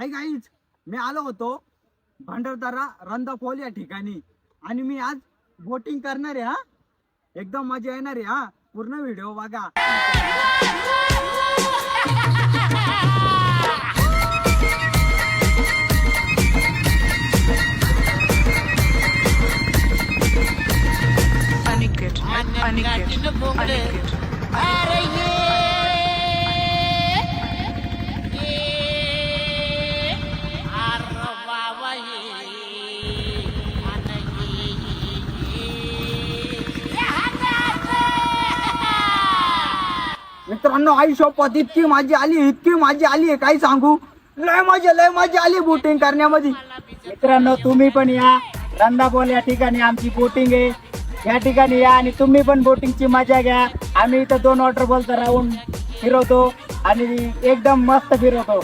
Guys मी आलो होतो भंडारदरा रंदाफॉल या ठिकाणी आणि मी आज बोटिंग करणार आहे। हा एकदम मजा येणार आहे। हा पूर्ण व्हिडिओ बघा। मित्रांनो आई शपथ इतकी मजा आली आहे काय सांगू। लय मजा आली बोटिंग करण्यामध्ये। मित्रांनो तुम्ही पण या रंदाफॉल या ठिकाणी आमची बोटिंग आहे। या ठिकाणी या आणि तुम्ही पण बोटिंगची मजा घ्या। आम्ही इथं 2 वॉटरफॉलचा राऊंड फिरवतो आणि एकदम मस्त फिरवतो।